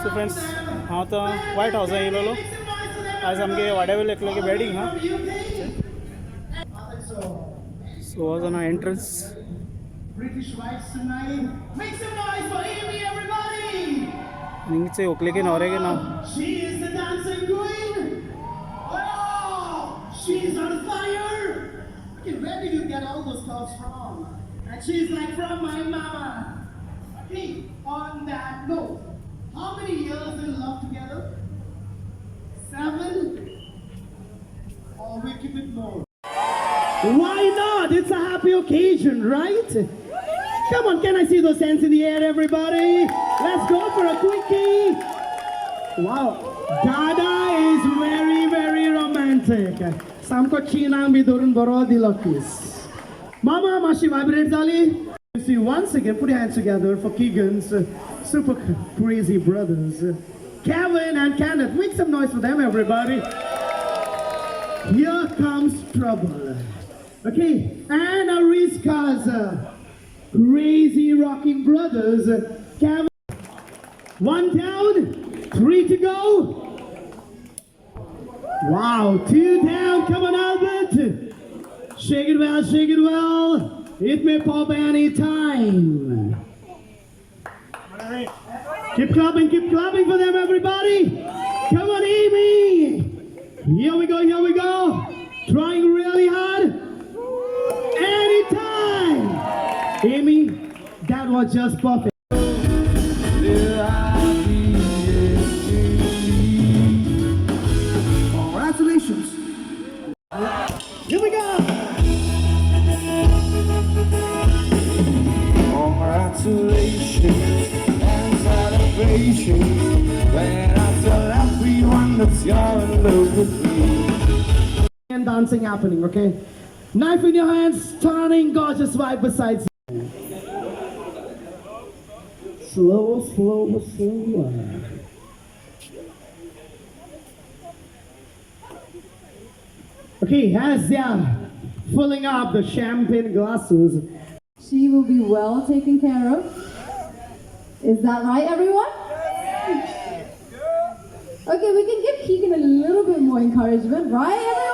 So friends हाँ तो white house येयलो आज आमगे वाड्यावेल एकल्यागे वेडिंग हाँ सो आज ना एंट्रन्स निंगचे ओकलेगे नवरेगे नाव She's on fire! Okay, where did you get all those clothes from? And she's like, from my mama. Okay, on that note, how many years in love together? 7? Or we keep it more? Why not? It's a happy occasion, right? Come on, can I see those hands in the air, everybody? Let's go for a quickie. Wow, Dada is very, very romantic. Samko chinang bidurun borodi lokis. Mama, mashi vibrate zali. You see, once again, put your hands together for Keegan's super crazy brothers, Kevin and Kenneth. Make some noise for them, everybody. Here comes trouble. Okay, and Ariska's crazy rocking brothers, Kevin. 1 down, 3 to go. Wow, 2 down, come on Albert. Shake it well, shake it well. It may pop any time. Keep clapping for them, everybody. Come on, Amy. Here we go. Trying really hard. Anytime. Amy, that was just perfect. Congratulations. Here we go. Congratulations and celebrations when I tell everyone that you're in love with me. And dancing happening, okay? Knife in your hands, stunning, gorgeous vibe besides. Slow. Okay, as they're filling up the champagne glasses. She will be well taken care of. Is that right, everyone? Okay, we can give Keegan a little bit more encouragement, right, everyone?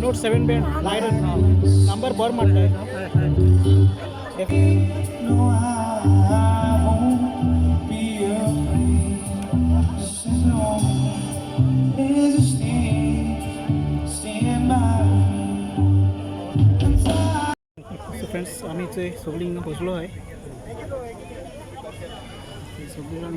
Note 7 band Myron number बर म्हणतोय No, I won't be afraid. Since no one is a stand by. So friends आम्ही इथे सगळी हिंगा पोचलो आहे सगळीला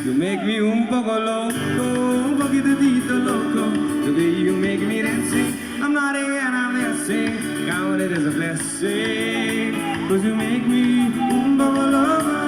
You make me un poco loco, un poquitito loco. The way you make me dancing, I'm not and I'm dancing. Count it as a blessing, 'cause you make me un poco loco.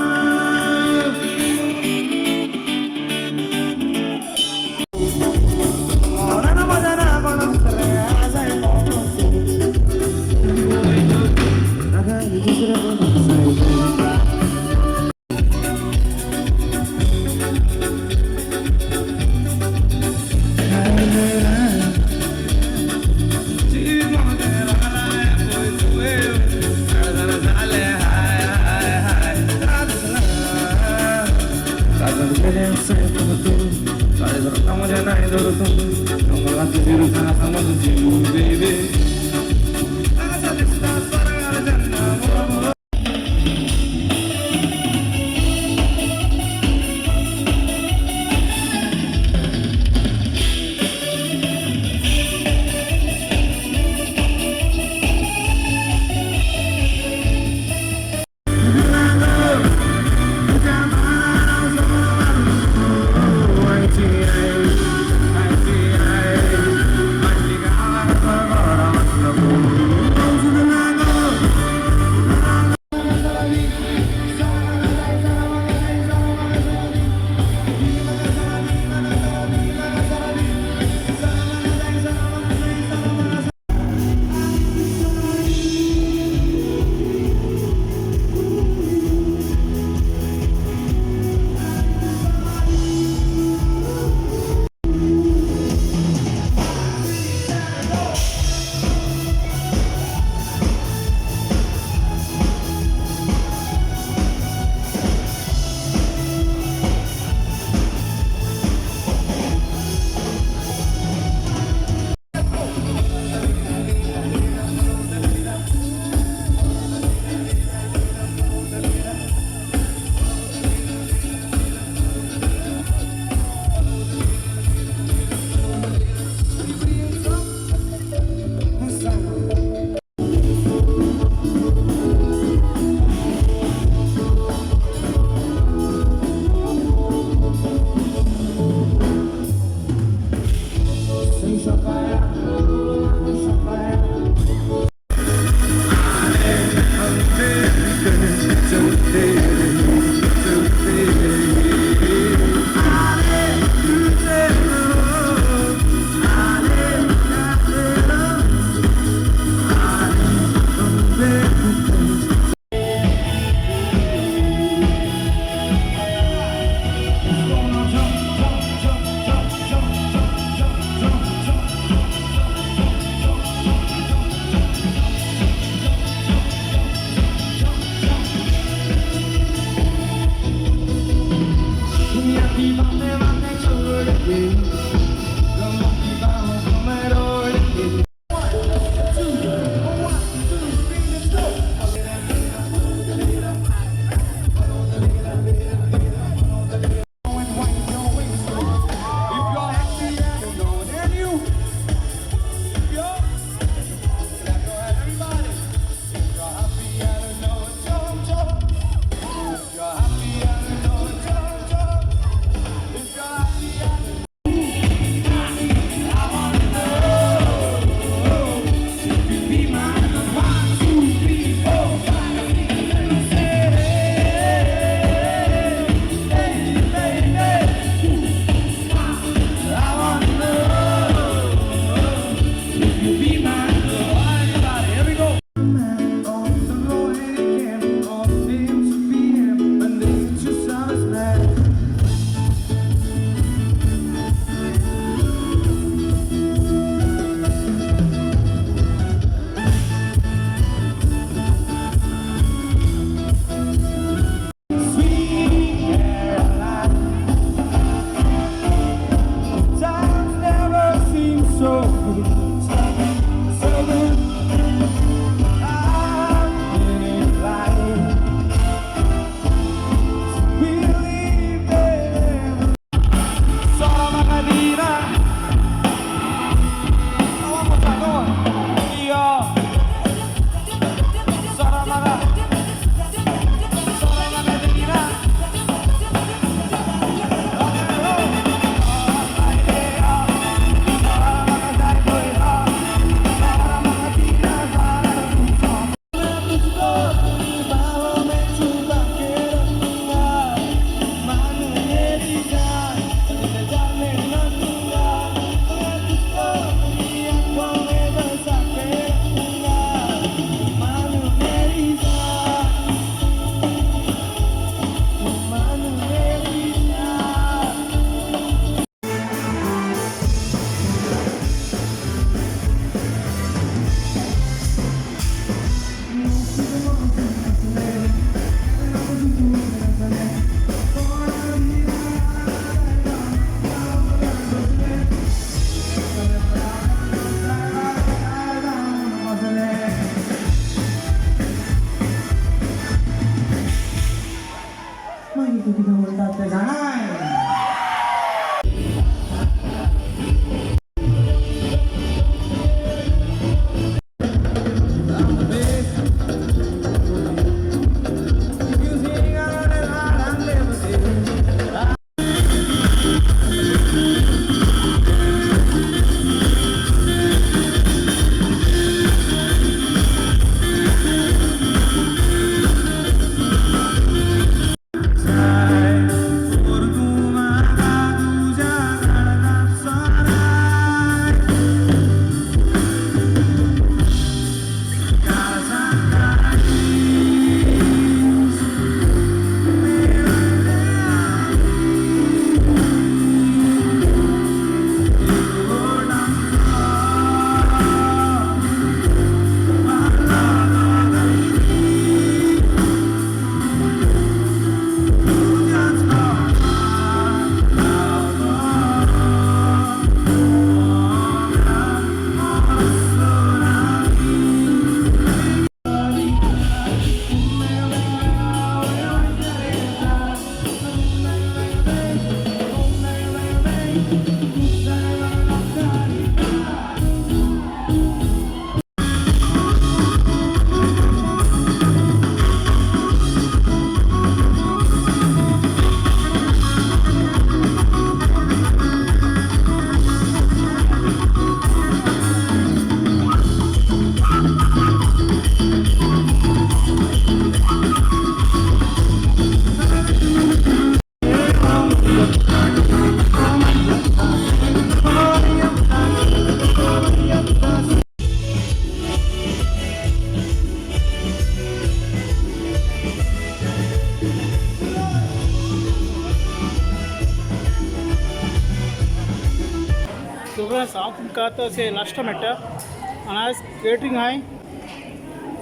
आतां अशें लास्टा मेळटा आनी आयज catering हाय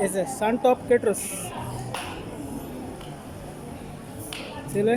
एज ए सन टॉप केटरर्स चले